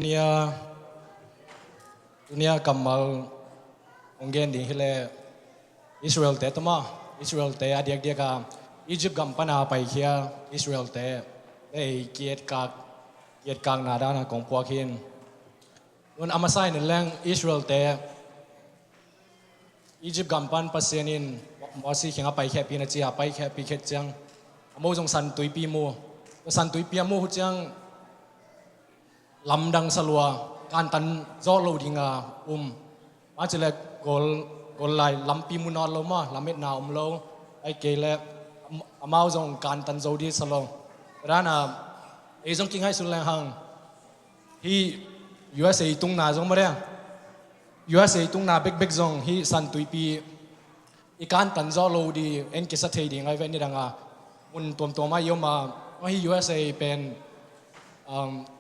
dunia dunia kamal onggen di hile Israel te tama Israel te adiak dia ka Egypt gampana pai kia Israel te ei kiet kang nada na kong puakin un amasai ni lang Israel te Egypt gampan pasienin masi kinga pai khe pi na chi pai khe pi khe chang amo jong san tui pi mu san tui pi mu hu chang lam dang salwa kan tan zo lo dinga ma chile gol lai lam pi mu non lo ma lamet na lo ai ke le amao jong kan tan zo di salo rana e jong king hai sul lang hang hi USA tung na jong ma re USA tung na big zong hi san tui pi ikan tan zo lo di en ke sa thei ding ai ve ni danga mun tom ma yo ma hi USA pen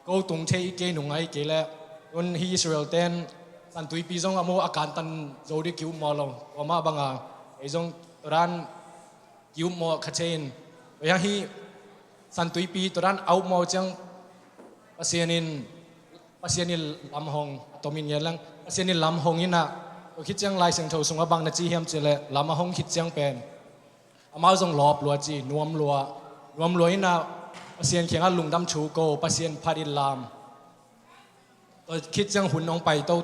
go tung thei ke nung ai ke le un hi Israel ten san tui pi zong amo akan tan zo di kiu mo lo wa ma banga e zong ran kiu mo khachen ya hi san tui pi toran au mo chang pasianin lam hong tomin yelang pasianin lam hong ina to khit chang lai seng tho sunga bang na chi hiam chele lam hong khit chang pen amao zong lop lua chi nuam lua ina pasian khenga lungdam chu ko pasian pharin lam to khit chang hun ong pai to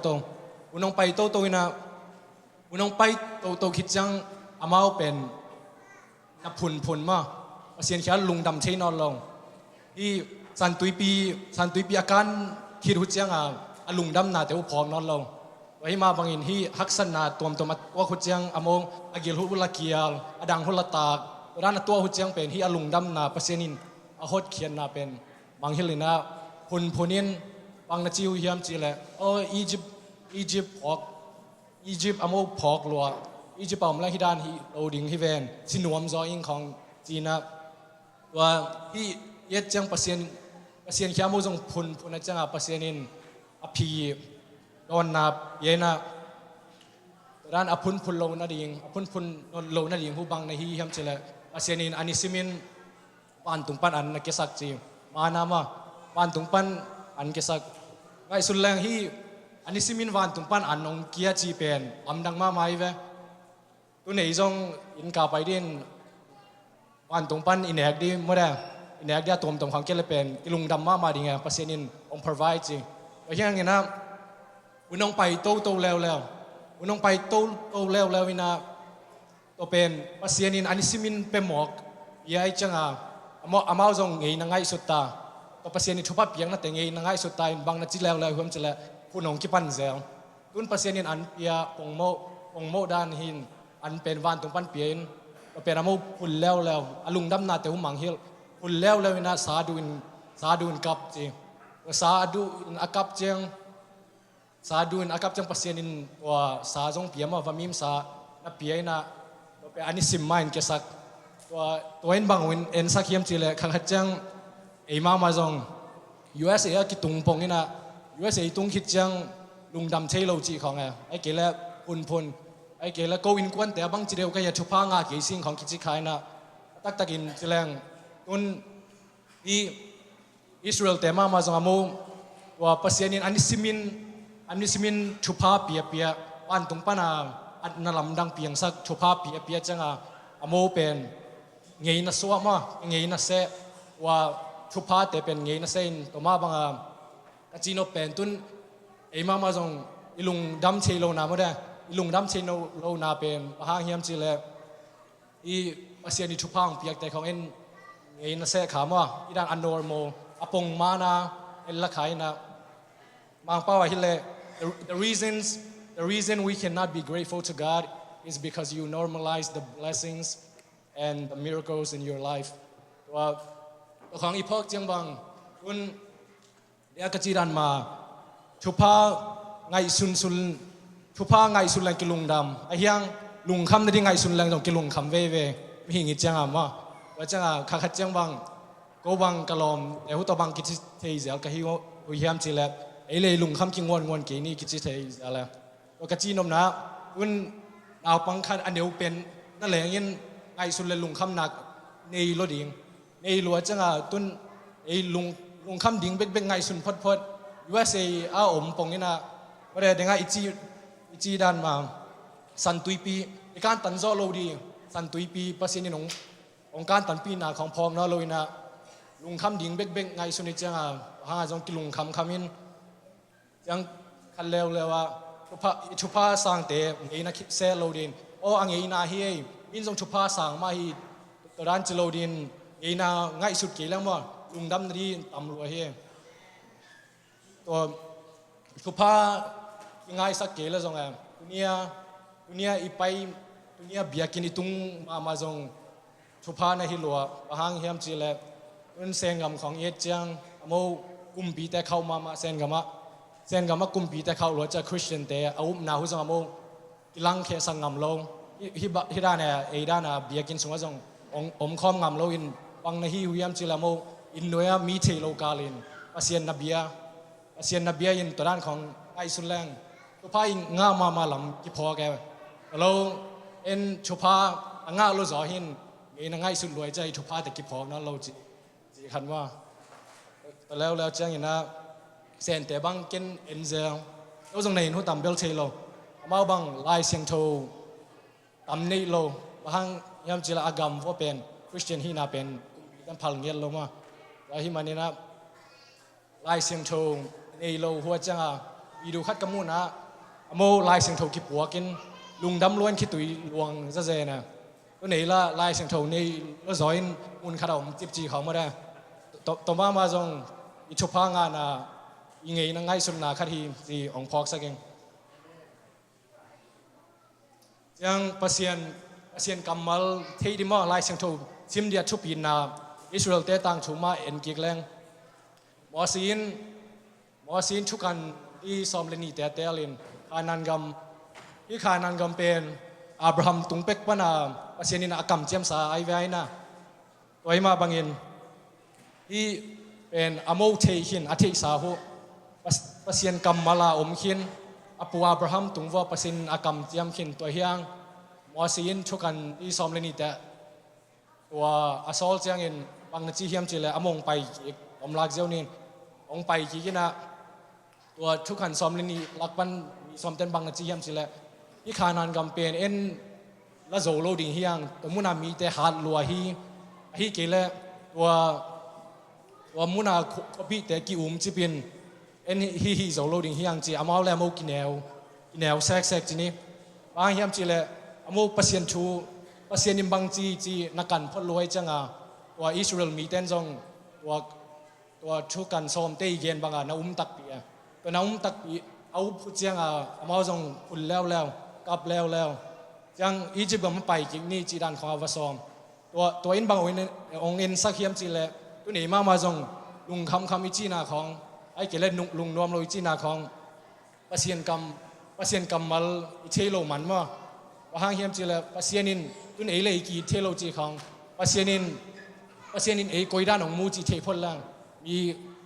hun ong pai to ina hun ong pai to khit chang amao pen na phun ma pasian khenga lungdam thei non long hi san tui pi akan khit hu chang a lungdam na teu phom non longไว้มาบางอินที่ฮักษณะตัวว่าหุ่นเจียงอมงอากิลหุ่นละเกียลอดังหุ่นละตากร้านตัวหุ่นเจียงเป็นที่อลุงดำนาเปอร์เซ็นต์อาฮดเขียนนาเป็นบางฮิลินะหุ่นนินบางนาจิวเฮียมจีเลยอียิปต์อมงพอกลัวอียิปต์เอามาแล้วที่ด้านที่โอดิงที่เวนสินวมจออิงของจีนว่าที่เย็ดจังเปอร์เซ็นต์เขียนมูจงหุ่นนะจังเปอร์เซ็นต์อภิโดนนับเย็นนะร้านอภุนโลนาดิ่งอภุนโลนาดิ่งผู้บังในที่เฮียมเจริญอาเซียนินอานิสิมินปานตุงปันอันนักศักดิ์จีมานามาปานตุงปันอันเกศักดิ์ไงสุดแรงที่อานิสิมินปานตุงปันอันองเกียจีเป็นอำดังมาไม่เว้ตัวไหนจงอินกาไปดินปานตุงปันอินเอกดีเมื่อไรอินเอกดีตัวของเกลเป็นกิลุงดำมาดิ่งไงอาเซียนินอง provide จีเพราะฉะนั้นนะอุนองไปโตแล้วอุนองไปโตแล้ววินาตัวเป็นปัสยานินอันนี้ซิมินเป็นหมอกยัยจังอามาจงเงยนังไงสุดตาตัวปัสยานินทุบเพียงนั่นแต่เงยนังไงสุดตาบางนาจิแล้วหัวมันจะแล้วผู้น้องกิปันเซลตุนปัสยานินอันเปียปงโมด้านหินอันเป็นวันตรงปันเปียนตัวเป็นอามาพุ่นแล้วอลุงดำนาแต่หุ่มังเฮลพุ่นแล้ววินาสาดูนกับจีสาดูนอากับเจียงสาดูนอากับจังปัสยานินว่าสาจงเปียมาว่ามิมสานับเปียนะตัวเป็นอันนี้สิมมาอินเกสักตัวเอ็นบางวินเอ็นสักเยี่ยมจีเลยขังหัดจังไอ้มาจง USA กิตุงปงนี่นะ USA ตุงคิดจังลุงดำเทโลจีของไอ้เกล้พุ่นไอ้เกล้โกวินกวนแต่บางจีเดียวก็อย่าชุบผ้างาเกสิ่งของกิจขายนะตักกินจีแรงตุนที่อิสราเอลแต่มาจงอามูว่าปัสยานินอันนี้สิมินชุบผ้าเปียวันตรงปนาอันนลำดังเปียงสักชุบผ้าเปียจังอามูเป็นเงยนัสวะมาเงยนัสเซว่าชุบผ้าแต่เป็นเงยนัสเซนตัวมาบางกจีโนเป็นตุนไอ้มาจงอิลุงดำเชโลนาไม่ได้อิลุงดำเชโลนาเป็นพระเฮียมจีเลอีปัสยานิชุบผ้าเปียแต่ของเอ็นเงยนัสเซขามาอีด้านอันโนร์โมอปงมานาเอ็นละขายนะบางเป้าฮิเลThe reason we cannot be grateful to God is because you normalize the blessings and the miracles in your life. ตัวของอีพอกเจียงบังคุณเดียกจีรันมาชุพ้าไงสุนชุพ้าไงสุนแรงกิลุงดำไอ้ยังลุงคำนั่นที่ไงสุนแรงต้องกิลุงคำเว่ไม่หิงอีเจียงอ่ะมาว่าเจียงอ่ะข้าขัดเจียงบังก็บังกะลอมแต่หัวตัวบังกิจเทียเสียก็หิวหุยยามจีแลไอ้เลยลุงคำกิงวนกี่นี่กิจเทียอะไรตัวกจีนมนะคุณเอาปังคันอันเดียวเป็นนั่นแหละยันไงสุนเลยลุงคำหนักในรถดิ่งในหลวงจังอ่ะตุนไอ้ลุงคำดิ่งเป็นไงสุนพด USA อาอมปงนี่นะประเดี๋ยวยังไงอีจีดันมาสันตุยปีในการตันโซโลดีสันตุยปีประสิทธิ์นองการตันปีนาของพองนะโลยนะลุงคำดิ่งเบ๊กไงสุนิจังอ่ะหาจงกิลุงคำอินยังคันเลวเลยว่าชุพาสังเตะไงนักเซลโลดินโอ้อังไงนาเฮียอินจงชุพาสังมาฮีตัวด้านเจโลดินไงนาไงสุดกี่แล้วมั้งลุงดำดีตำรัวเฮียตัวชุพายังไงสักเกล้จงไงdunia ipai dunia biakin itung ma jong chupa na hilwa ahang hiam chile un sengam khong ye chang amo kumpi te khau ma sengama kumpi te khau lo cha christian te au na hu jong amo ilang khe sangam lo hi da na e da na biakin sunga jong om khom ngam lo in pang na hi hiam chile amo in noya mi the lo kalin asian nabia in toran khong ai sun lang chupa nga ma lam ki pho keเราเอ็นชุพาง่าเราจ่อหินเอ็นง่ายสุดรวยใจชุพาแต่กิบพอนั้นเราจีคันว่าแต่แล้วเจ้าอย่างนั้นเส้นแต่บางกินเอ็นเซลเราตรงไหนหัวต่ำเบลเชโลมาบางลายเสียงโทต่ำนี่โลบางยามจีละอากรรมว่าเป็นคริสเตียนที่น่าเป็นกันพังเงี้ยลงมาแล้วที่มันนี่นะลายเสียงโทนี่โลหัวจ้าวีดูคัดกมูนะโมลายเสียงโทกิบหัวกินลุงดำล้วนคิดตุยลวงซะเจนะตัวนี้ละลายเสียงโทนี่ละจอยมุนขนมจิบจีเขามาได้ต่อมาจงอิชุพางานะยังไงนั่งไงสุนนาคดีที่องพอกสักเองยังปัสยนกำมัลเทดิมาลายเสียงโทซิมเดียชุบินนาอิสราเอลเตตังชูมาเอ็นกิกแรงมอสินชุกันที่ซอมเลนีเตลินอานันกำที่ขานันกำเป็นอับราฮัมตุงเป็กปนาปัสยานินอากรรมเจียมสาไอเวนะตัวมาบางอินที่เป็นอโมเทหินอธิสาหุปัสยานกรรมมาลาอมหินอปัวอับราฮัมตุงว่าปัสยานอากรรมเจียมหินตัวเฮียงมอสินชุกันที่ซอมเลนิเตตัวอาซอลเจียงอินบางจีเฮียมจีเลอมงไปอมลักเจ้านี่องไปกี่กินะตัวชุกันซอมเลนิลักบันซอมเต็นบางจีเฮียมจีเลที่ขานันกำเป็นเอ็นละโจโลดิ่งเฮียงตัวมุนามีแต่หาดลัวฮีเกลตัวมุนาคบีแต่กิอุมจีเป็นเอ็นฮีโจโลดิ่งเฮียงจีอามาแล้วโมกินแนวแซกจีนี่บางเฮียมจีเลอาโมปัสยนนิมบังจีนักการพลอยจังตัวอิสราเอลมีเต้นจงตัวชุกันซอมเตยเย็นบางนาตักปีตัวนาตักปีเอาพูดจังอามาจงอุ่นแล้วกับแล้วจังอียิปต์ก็ไม่ไปกินนี่จีดันของอาวาซอมตัวอินบางองค์อินสักเฮียมจีเลตัวนี้มาจงลุงคำอีจีนาของไอ้เกล็ดลุงนวมโลอีจีนาของปัสยนกรรมมัลอิเทโลมันว่าหางเฮียมจีเลปัสยนินตัวนี้เลยกี่เทโลจีของปัสยนินไอ้กอยด้านของมูจีเทพลล่าง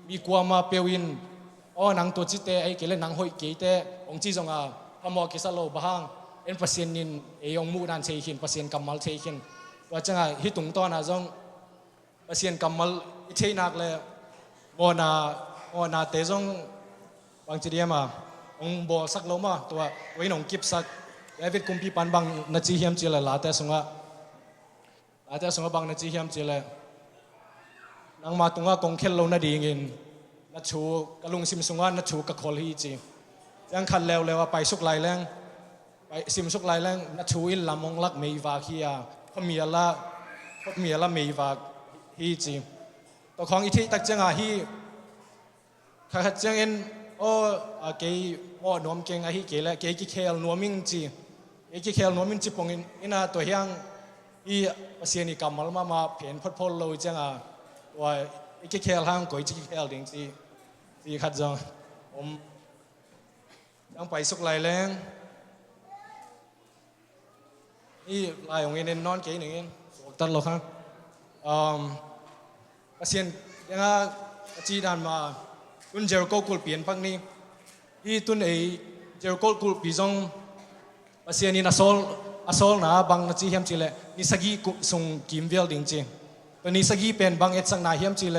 มีกลัวมาเปียวินอ๋อนังตัวจิตเตไอ้เกล็ดนังหอยเกยเตองจีจงพมอกิสโลบางเอ็นปัสยนินไอ้องมูนันเทขินปัสยนกรรมมัลเทขินว่าจังฮิตุงตอนจงปัสยนกรรมมัลอิเทนักเลยโมนาเตจงบางจีเดียมาองบอสักลมาตัวไว้หนองกิบสักเอวิดกุมพีปันบางนาจีเฮียมจีเลยลาเตสงะบางนาจีเฮียมจีเลยนางมาตุงะกงเคลโลนาดีเงินนัดชูกะลุงซิมสงะนัดชูกะคอลฮีจียังขันแล้วว่าไปสุกไลแรงไปซิมสุกไลแรงนัดชูอินลำมงลักเมย์วาคียาพมีละเมย์วาฮีจีตัวของอิทิตักจังฮีขัดจังอินโอ้เกย์โอ้นวมเก่งฮีเกย์ละเกย์กิเคลนวมิงจีปงอินตัวเฮียงฮีปัสยานิกรรมมาเพียนพดโลจังว่ากิเคลห้างก๋วยกิเคลดิ่งจีขัดจังผมยังไปสุกไลแรงนี่ลายของเงินนอนเก๋หนึ่งตัดหรอกครับปัสยานยังจีดันมาตุนเจอร์โกกุลเปลี่ยนพักนี้ที่ตุนเจอร์โกกุลปีจงปัสยานินาโซลนะบางนาจีเฮียมจีเลนิสกีส่งกิมเวลดิ่งจีตัวนิสกีเป็นบางเอ็ดสังนาเฮียมจีเล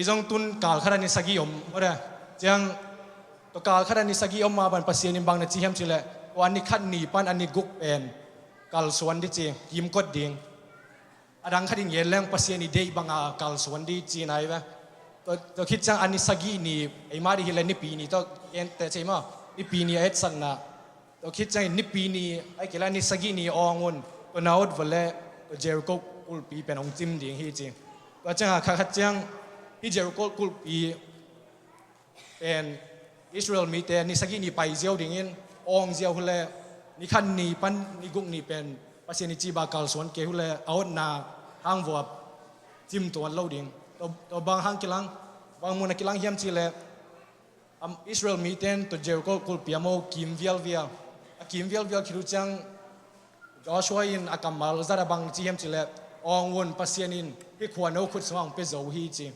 จงตุนกาลขนาดนิสกีอมว่า จังตัวกาลขัดนิสกีออกมาบันปัสยานิบังนัดจีเฮมจิเลวันนี้ขัดนีปันอันนี้กุกเป็นกาลสวนดิจียิมกดดิ่งอดังขัดยิงเยลแรงปัสยานิเดย์บังอากาลสวนดิจีนายเว้ตัวคิดจังอันนี้สกีนี่ไอมาดิฮิเลนิปีนี่ตัวเอ็นแต่ใช่ไหมนิปีนี่เอ็ดสันนะตัวคิดจังนิปีนี่ไอเกล้านิสกีนี่อองุนตัวนาอุดวเล่ตัวเจริโกกุลปีเป็นองจิมดิ่งฮีจีตัวจังขัดจังฮีเจริโกกุลปีเป็นอิสราเอลมีแต่นิสกีนี่ไปเจียวดิ่งอินองเจียวฮุเล่นี่ขันนี่ปันนี่กุกนี่เป็นปัสยานิจีบากาลสวนเกฮุเล่เอาหน้าห้างวัวจิมตัวเล่าดิ่งตัวบางห้างกิลังบางมุนกิลังเฮียมจีเลอิสราเอลมีเต็นตัวเจริโกกุลปีโมกิมเวียลคิดดูจังก็ช่วยอินอากามาลซาดาบางจีเฮียมจีเลองวนปัสยานินพี่ขวานเอาขุดสว่างเปโซฮีจี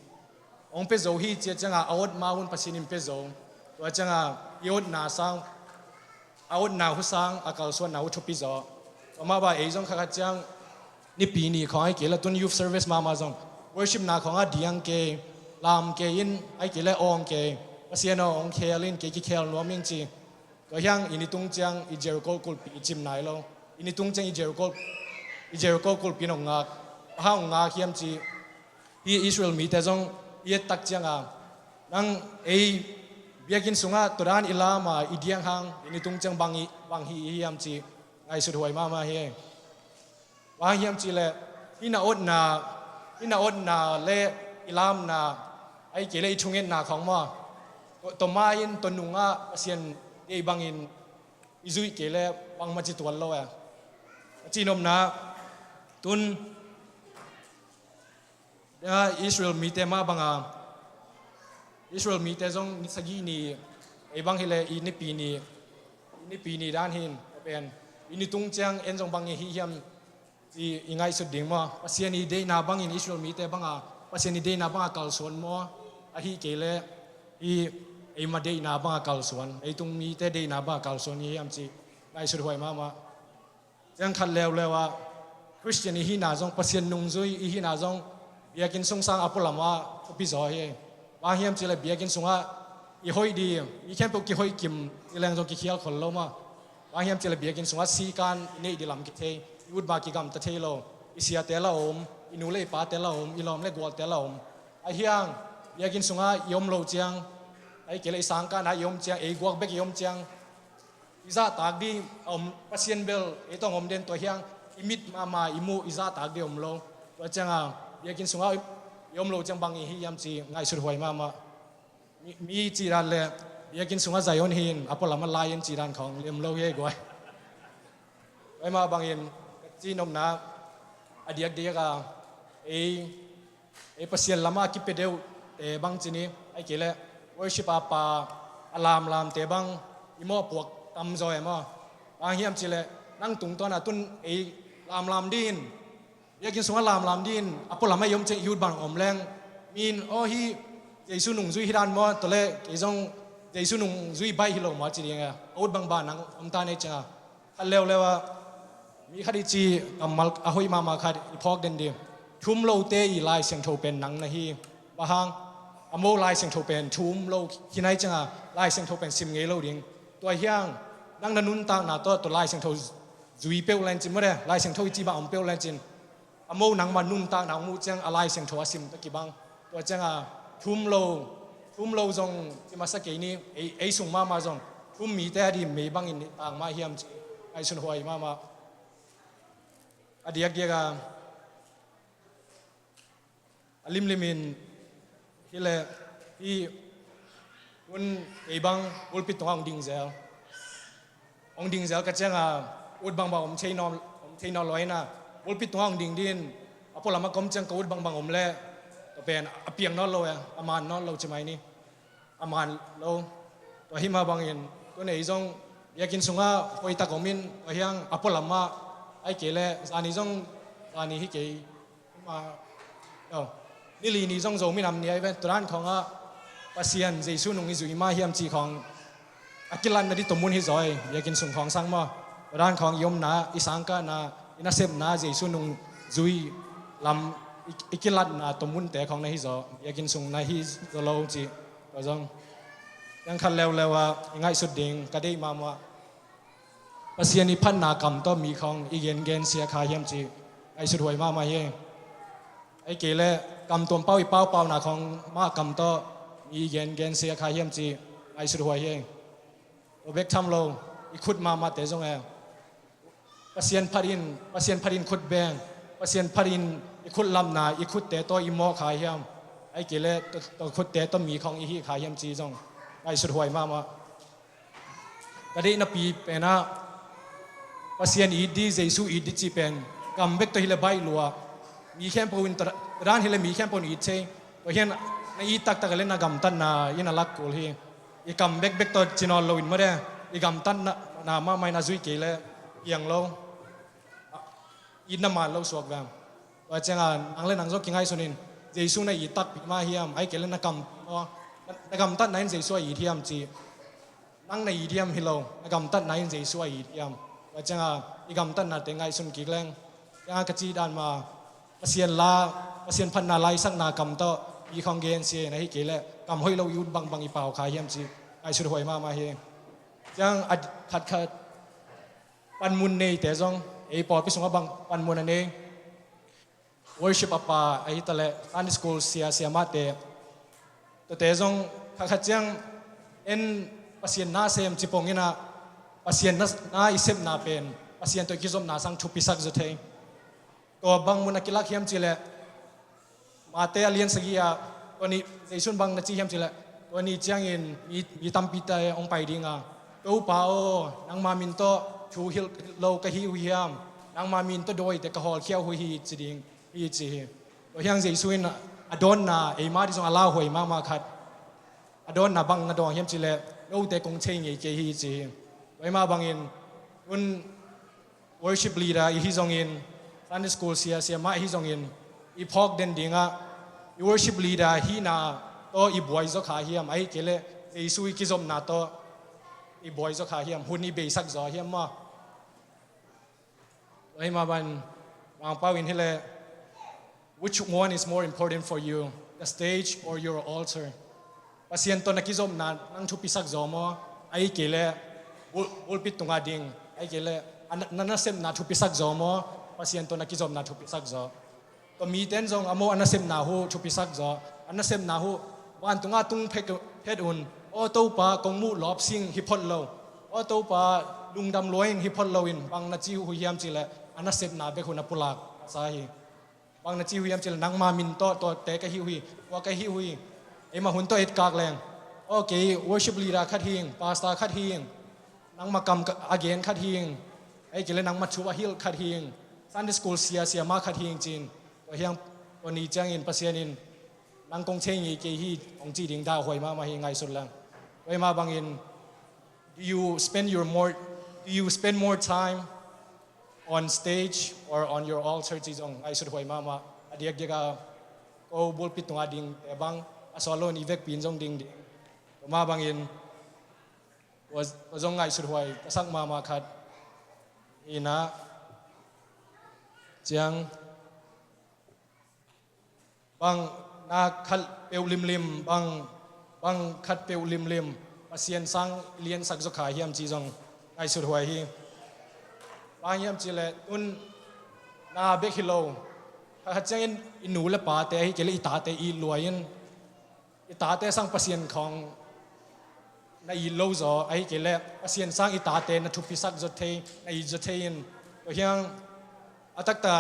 องเปโซฮีจีจังเอาดมาวนปัสยานินเปโซตัวจังยอดนาสังเอาดนาหุสังอากาลส่วนนาหุทุปิโซตัวมาบ่าเอจงขัดจังนี่ปีนี้ของไอ้เกล้าตุนยูฟเซอร์วิสมาจงworship นาของอาดิยังเกลามเกยินไอเกลอองเกปัสยานาองเคลินเกกิเคลนัวมิงจีก็ยังอินิตุงจังอิเจริโกกุลปีจิมไนโลอินิตุงจังอิเจริโกกุลปีนองงักห้างงักเฮียมจีที่อิสราเอลมีแต่จงเยตักจังนังเอเบียกินสุงาตุรานอิลามาอิเดียงหางอินิตุงจังบางฮีเฮียมจีไอสุดหวยมาเฮบางเฮียมจีเลยที่นาอดนาอินาอดนาเล่อิลามนาไอเกลไอชงเงินนาของมาตัวมาอินตัวนุงะเสียนไอบังอินอิจุยเกลบังมาจิตวันโลเอจีนอมนาตุนอิสราเอลมีเตมาบังอิสราเอลมีเตจงนิสกีนีไอบังเฮเลอินิปีนีด้านหินเป็นอินิตุงจังเอ็นจงบังฮิยมที่ยังไงสุดดิ่งมั้งปัสยานีเดย์นาบังอินอิสราเอลมีแต่บังปัสยานีเดย์นาบังกาลสวนมั้งอาฮีเกลอีไอมาเดย์นาบังกาลสวนไอตุงมีแต่เดย์นาบังกาลสวนนี่อันที่ไงสุดหวยมาจังขัดแล้วว่าคริสเตียนอีนาจงปัสยานุงจุยอีนาจงเบียกินสงสารอัปลามาพิจอยบางเฮียมจีเลยเบียกินสงะอีหอยดีอีแค่พวกกี่หอยกิมอีแรงจงกี่เขียวคนเรามาบางเฮียมจีเลยเบียกินสงะสีกันนี่ดีลำกิเทยุดบากิกรรมตะเทโลอิเสียเตล่าอมอินูเล่ปาเตล่าอมอิลอมเล่กวลเตล่าอมไอเฮียงอยากกินสุงายมโลเจียงไอเกลไอสังกันายมเจียงไอกวกเบกยมเจียงอิซาตากดีอมปัสยานเบลไอต้องอมเด่นตัวเฮียงอิมิดมาอิมูอิซาตากดีอมโลตัวเจียงอยากกินสุงายมโลเจียงบางอีฮิยามจีง่ายสุดหวยมามีจีรันเลยอยากกินสุงาใจยอนหินอพอลมันลายยันจีรันของเลียมโลเย่กวยไอมาบางอินจีนอมนาอดีตเดียกไอปัสยานลามาคิดไปเดียวแต่บางจีนี้ไอเกล้worship ปาอลามแต่บางอิโมปวกตำจอยมาบางเฮียมจีเลยนั่งตุงตัวน่ะตุนไอลามดินอยากกินสุงาลามดินอพอลไม่ยอมจะยุดบางอมแรงมีนโอฮีเยซูนุ่งจุยฮิดานมาตัวเล่เยซูนุ่งจุยใบฮิโลมาจีเรียงเอาบางบ้านนั่งอมตาเนจังฮัลเลวเลวมีคดีจีกัมมัลอาหุยมาคดีพอกเดนเดียทุ่มโลเตยลายเสียงโทเป็นนังนะฮีบางฮังอโมลายเสียงโทเป็นทุ่มโลที่ไหนจังลายเสียงโทเป็นซิมเงโลดิ่งตัวเฮียงนั่งนันนุนตังนาตัวลายเสียงโทจุยเปลวแลนจินไม่ได้ลายเสียงโทจีบางอมเปลวแลนจินอโมนังมานุนตังนังมูจังลายเสียงโทซิมตะกี้บางตัวจังทุ่มโลจงที่มาสักกี่นี้ไอส่งมาจงทุ่มมีแต่ดีไม่บางอินต่างมาเฮียมจีไอสุนหวยมาอดีตเดียกลิมินที่เลยที่วันไอ้บางอุลปิดตัวองดิงเซลก็จะอุดบางอมเทนอลอยนะอุลปิดตัวองดิงดินอพอลามากมจังก็อุดบางอมเล่ตัวเป็นอเปียงนอลโลอามานนอลโลใช่ไหมนี่อามานโลตัวหิมาบางอินตัวไหนจงอยากกินสุงาพอยตะกมินตัวเฮียงอพอลามาไอเกล้ซานิจงซานิฮิเกมานี่ลีนี่จงโจมินำเนี่ยเป็นตัวนั้นของปัสยานเจสุนุงอิจุยมาเฮียมจีของอักิลันนาดิตมุนฮิจอยอยากกินสุงของสังมาตัวนั้นของยมนาอิสังกานาอินาเซมนาเจสุนุงจุยลำอิกิลันนาตมุนแต่ของนาฮิจอยากกินสุงนาฮิจโลจีตัวจง ยังคันแล้วว่าง่ายสุดดิ่งก็ได้มาว่าปัสยานิพันนากรรมต้องมีของอีเกนเกนเสียขาเยี่ยมจีไอ้สุดหวยมาเย่ไอ้เกล่กรรมตัวเป้าอีเป้าหนาของมากรรมต้องมีเกนเสียขาเยี่ยมจีไอ้สุดหวยเย่เบกทำโลอีขุดมาเตะจงเอปัสยานพัดินขุดแบงปัสยานพัดินอีขุดลำนาอีขุดเตะตัวอีโมขาเยี่ยมไอ้เกล่ตัวขุดเตะต้องมีของอีฮีขาเยี่ยมจีจงไอ้สุดหวยมาก็ได้นับปีเป็นนะpasien idi jesu idi chi pen comeback to hile bai lua mi khem po in ran hile mi khem po ni che to hian na I tak le na gam tan na ina lak kul hi I comeback back to chinol lo in mare I gam tan na ma mai na zui ke le yang lo in na ma lo suak gam wa changa ang le nang zo kingai sunin jesu na I tak ma hiam ai ke le na gam tan na in jesu I thiam chi nang na I thiam hilo na gam tan na in jesu I thiamว่าจังอีกำตันน่ะแต่ไงสุนกิกแรงยังกระจีดานมาเสียนพันนาไลสักนากำต่ออีของเกนเสียในที่เกล้กำห้อยเรายุดบังอีเป่าขายเยี่ยมจีไอสุดหวยมาเฮยังขัดปันมุนในแต่จงไอปอดไปส่งบังปันมุนอันนี้ worship ป่าไอตะเละอันสกูลเสียมาเตแต่จงขัดจังเอ็นเสียนหน้าเซมจิปงนี่นะpasien na isep na pen pasien to kizom na sang thupisak zothei to bang muna kilak hiam chile mate alien sagia to ni jaisun bang na chi hiam chile to ni chiangin mi tampi ta ong pai dinga to pa o nang ma min to thu hil lo ka hi hiam nang ma min to doi te ka hol khiau hu hi chiding hi chi to hiang jaisuin adon na e ma di song ala hoi ma khat adon na bang na do hiam chile lo te kong chei nge ke hi chiไว้มาบางอินอุน worship leader อีฮิจงอิน Sunday school เสียมาฮิจงอินอีพอกเด่นดิ่งอ่ะอี worship leader ฮีน่าโตอีบอยส์ขาเฮียมไอ้เกล้เจสุยกิจมนาโตอีบอยส์ขาเฮียมหุ่นอีเบสักจอเฮียมมาไว้มาบันวางเป้าอินให้เลย which one is more important for you the stage or your altar ปัสยันตัวนักกิจมนานั่งทุปิสักจอมาไอ้เกล้อุลปิดตรงอาดิ่งไอ้เกล้นั่นน่ะเซมนาทุปิสักจอมอpasien to nakizom na thupi sak zo to mi ten jong amo anasem na hu thupi sak zo anasem na hu wan tunga tung phet un o to pa kong mu lop sing hi phot lo o to pa lungdam loing hi phot lo in bang na chi hu hiam chi le anasem na be khuna pulak sa hi bang na chi hu hiam chi nang ma min to te ka hi hui wa ka hi hui e ma hun to et kak leng okay worship leader khat hing pastor khat hing nang makam again khat hingไอ้เกล้นังมัดชัวฮิลขัดหิงซันเดย์สกูลเสียมาขัดหิงจีนตัวเฮียงวันนี้จ้างอินปัสยานินนังกงเชงอีเกฮีองจีดิงดาวหวยมาเฮงไงสุดแล้วไว้มาบางอิน do you spend more time on stage or on your altar จีจงไงสุดหวยมาอดียกก็บุลปิดตรงอดิ่งแต่บางอสโลนีเวกปีนจงดิ่งมาบางอินว่าจงไงสุดหวยสักมาขัดอีนะจังบางนาคัดเปลวลิมบางคัดเปลวลิมปัสยันสังเลียนสักจกขาเฮียมจีจงไอสุดหวยฮีบางเฮียมจีเลตุนนาเบคิโลขัดจังอินหนูและป่าเตะเกลีตาเตะอีลวยนอีตาเตะสังปัสยันของในอีโลจอไอ้เกล้ปัสยันสร้างอิตาเตนทุพิสักจดเทในอีจดเทนตัวเฮียงตักตา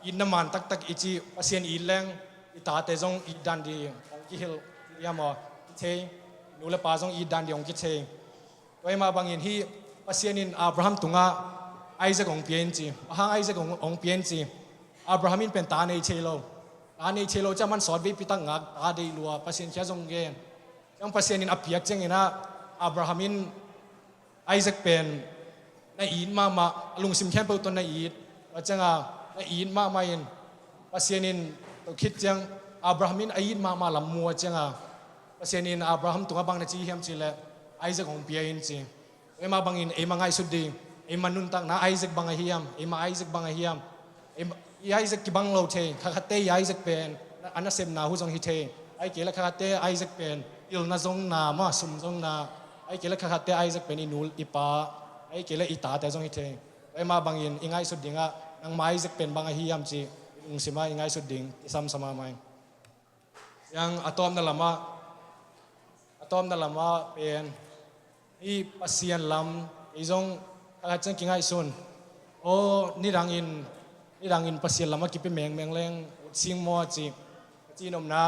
อินน้ำมันตักอีจีปัสยันอีแรงอิตาเตจงอีดันดีองกิเฮลยามอเทนูเลปาจงอีดันดีองกิเทตัวมาบางอินที่ปัสยันินอับราฮัมตุงะไอเซกองเปียนจีหางไอเซกองเปียนจีอับราฮัมินเป็นตาในเชโลจะมันสอนวิปิตังงักตาดีลัวปัสยันแค่จงเกนยังปัสยานินอภิยักษ์จังเงินะอับราฮัมินไอแซคเป็นนายอินมาลุงซิมแคมเปิลตัวนายอินว่าจังนายอินมาอินปัสยานินตัวคิดจังอับราฮัมินไออินมาลำมัวจังปัสยานินอับราฮัมตัวบางนาจีเฮียมจีเลไอแซคของเปียอินจีเอ็มาบางอินมาไงสุดดีมานุนตังนะไอแซคบางเฮียมมาไอแซคบางเฮียมไอแซคกิบังโลเทข้าเตยไอแซคเป็นอันนั้นเซมนาหูจงฮิเทไอเกล้ข้าเตไอแซคเป็น il na zong na ma sum zong na ai kele kha te ai zak pen inul ipa ai kele ita te zong ite ai ma bangin ingai su dinga nang mai zak pen bang hi yam chi ung sima ingai su ding isam sama mai yang atom na lama pen i pasien lam izong kha chang kingai sun o ni rangin pasien lama ki pe meng leng sing mo chi nom na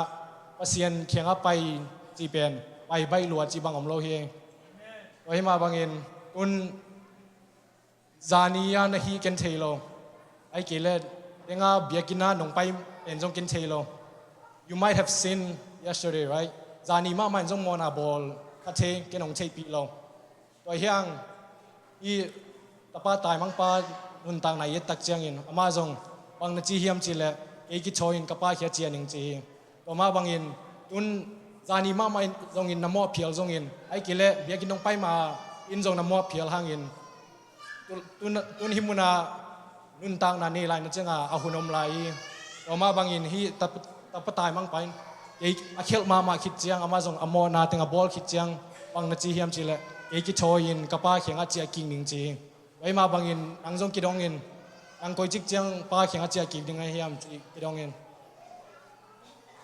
pasien khenga pai chi pen bai lua chi bang om lo hi oi ma bangin un zania na hi ken thailo ai kele denga biakina nong pai en jong ken thailo you might have seen yesterday right zani ma man jong mona ball kha the ken ong chei pi lo toi hiang i tapa tai mang pa nun tang na yet tak chiang in ama jong bang na chi hiam chi le e ki choin kapa khia chian ning chi to ma bangin tun zani ma mai jong in namo phial jong in ai kile biakin nong pai ma in jong namo phial hang in tun himuna nun tang na ni lai na chenga ahunom lai to ma bangin hi tapa tai mang pai e akhel ma khit chiang ama jong amo na tenga ball khit chiang bang na chi hiam chi le e ki choin kapa khenga chia king ning chi ai ma bangin ang jong ki dong in ang koi chik chiang pa khenga chia king ding ai hiam chi ki dong in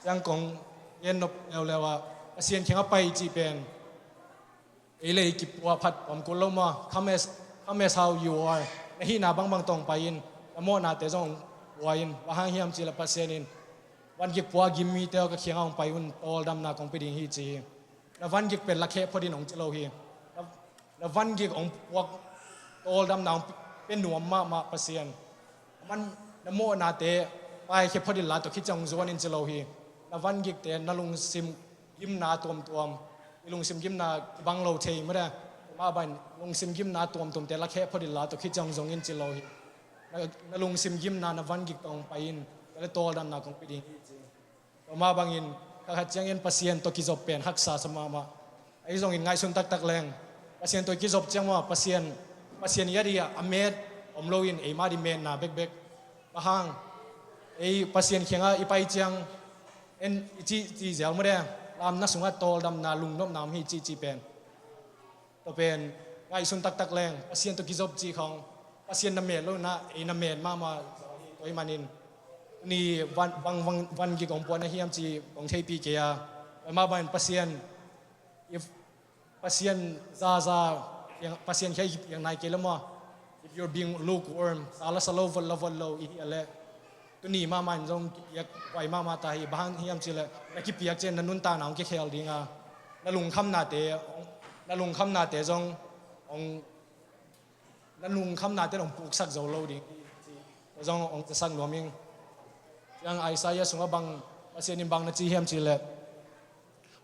chiang kong yen nop lewa asien khenga pai chi pen e le ki puwa phat om ko lo ma come as how you are na hi na bang tong pai in amo na te jong wain wa hang hiam chi la pasien inวันกิกปัวกิมมีเตอก็เขียงเอาไปอุ่นโอลดำนาของไปดิ่งฮีจีแล้ววันกิกเป็นลักเคพอดีน้องเจโลฮีแล้ววันกิกของพวกโอลดำนาเป็นหนุ่มมาเปอร์เซ็นต์มันน้ำโมนาเตไปแค่พอดีละตัวคิดจังจวนอินเจโลฮีแล้ววันกิกเตนลุงซิมกิมนาตัวลุงซิมกิมนาบังโลเทย์ไม่ได้มาบันลุงซิมกิมนาตัวเตลักเคพอดีละตัวคิดจังจงอินเจโลฮีแล้วลุงซิมกิมนาวันกิกตรงไปอินแล้วโตดำนาของไปดิ่งต่อมาบางอินถ้าหัดยังอิน pasien ตัวกิจบเป็นหักษาสมามาไอ้ทรงอินไงสุนตักแรง pasien ตัวกิจบจังว่า pasien ยาดีอะอเมดอมโลอินไอ้มาดิเมนนาเบกบางไอ้ pasien เขียงอ่ะอีไปจังเอ็นจีเจ้าไม่ได้ลำนักสุงะโตดำนาลุงนบนามฮีจีเป็นตัวเป็นไงสุนตักแรง pasien ตัวกิจบจีของ pasien น้ำเมดโลนะไอ้น้ำเมดมาตัวไอ้มานินนี่วันกี่ของปวนนะเฮียมจีของเทปีเกียมาบันpasien if pasien za yang pasienแค่yangนายเกลมว่า if you're being lukewarm salah salo volอีอะไรตัวนี้มามันจงอยากไว้มาตายบ้านเฮียมจีเลยนักกีฬาเจนนุนตาหนาวแค่เขลดิ้งอ่ะนั่นลุงคำนาเตจงองนั่นลุงคำนาเตองปลูกสักโจโลดิ้งจงองจะสักหลวมิงยังไอซายสงบางภาษานิบางนาจีเฮียมจีเล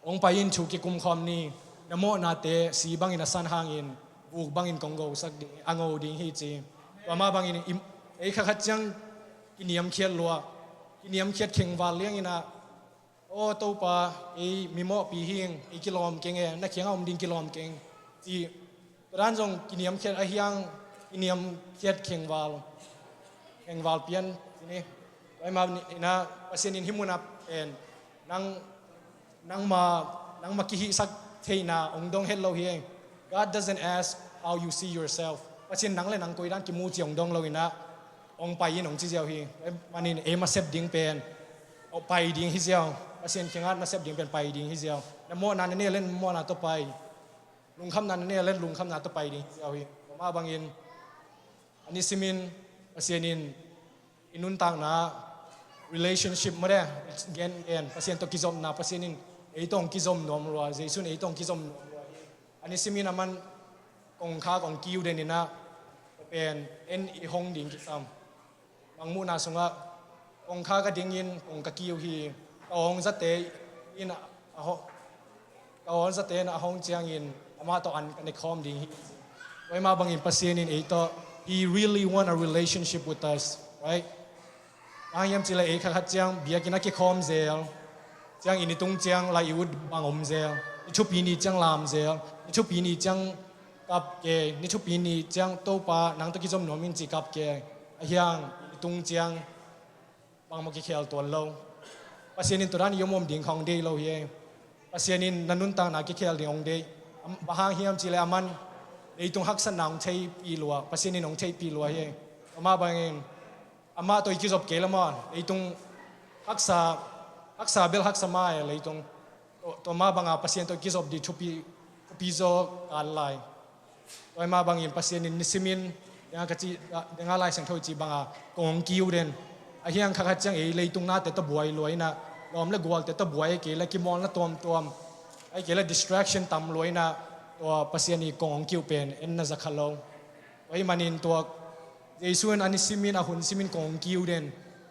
องไปอินชูกิกุมคอมนี่นโมนาเตสีบางอินสันหางอินบุกบางอินกงโกสักอังโอดิ้งฮีจีว่ามาบางอินไอ้ขัดจังกินยำเคียดลัวกินยำเคียดเข่งวาลเลี้ยงอินะโอ้ตัวปาไอ้มีโมปีหิงไอ้กิโลมเก่งนักเขียงเอาดิ้งกิโลมเก่งจีร้านจงกินยำเคียดไอ้ยังกินยำเคียดเข่งวาลเปลี่ยนทีนี้ไอ้มานะpasien in himunap en nang ma kihi sak theina ongdong hello hi God doesn't ask how you see yourself pasien nang le nang koi dan ki mu chi ongdong lo ina ong pai in ong chi jiao hi manin e ma sep ding pen o pai ding hi jiao pasien khengat ma sep ding pen pai ding hi jiao na mo na ne len mo na to pai lung kham na ne len lung kham na to pai ding jiao hi ma bangin ani simin pasien in inun tang na relationship mo deh gen pasien to kizom na pasien in itong kizom nom ruwa jesun itong kizom nom ruwa ani simi naman kong kha kong kiu den ina pen en I hong ding kisam bang mu na sunga kong kha ka ding in kong ka kiu hi ong zate in a ong zate na hong chiang in ama to an kan khom ding hi wai ma bang in pasien in ito he really want a relationship with us right ayam cila ekak jang biar kita ke kom zel jang ini tung jang lai iud bang om zel itu pini jang lam zel itu pini jang kap ke itu pini jang topa nang tu kizom nomin ji kap ke ayang tung jang bang mau ke khel tuan lo pasien itu ran yomom ding kong day lo ye pasienin nanunta na kikel ni ong day bahang hiam chile aman leitung haksan nang thei pilua pasienin ong thei pilua he ama bangin ama to ikizop kelamon leitung haksa bel haksa mai leitung to ma banga pasien to ikizop di thupi pizo alai toy ma bangin pasienin nisimin yang kaci dengan lai sang thoi chi banga kong kiu den a hiang kha chang e leitung na te to buai loina lom le gwal te to buai ke la ki mon la tom ai ke la distraction tam loina to pasiani kong kiu pen en na zakhalo oi manin to jesuan ani simin a hun simin kong kiu den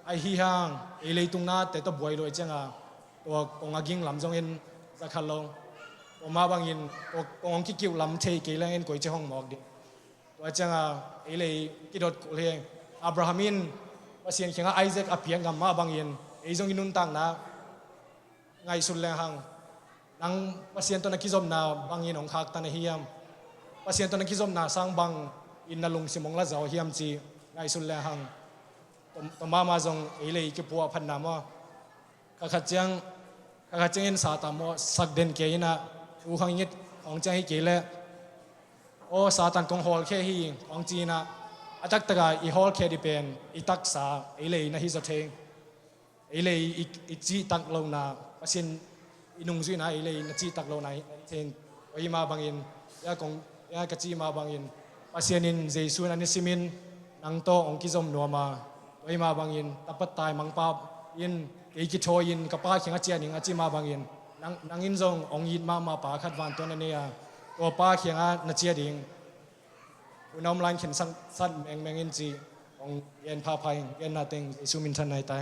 ai hi hang e leitung na te to buai loi changa to kong aging lam jong en zakhalo to ma bangin to kong ki kiu lam thei ke la en koi che hong mok di to changa e le ki dot ko le abrahamin pasien khenga isaac apiang gam ma bangin e jong inun tang na ngai sul le hang nang pasien to na kizom na bangin ong khak ta na hiam pasien to na kizom na sang bang in na lung simong la zaw hiam chi ngai sul le hang to ma ma jong e le ki puwa phan na mo ka chang in sa ta mo sak den ke ina thu khang yit ong chang hi ke le o satan kong hol khe hi ong chi na atak taga I hol khe di pen I tak sa e le na hi za theng e le I chi tak lo na pasien inung zui na e le na chi tak lo na theng oi ma bangin ya ka chi ma bangin pasien in jesu na ni simin nang to ong ki zom no ma oi ma bangin tapat tai mang pa in e ki tho in ka pa khenga chia ning a chi ma bangin nang in zong ong yin ma pa khat wan to na ne ya to pa khenga na chia ding unom lan khen san meng in chi ong yen pa pai yen na teng jesu min than nai ta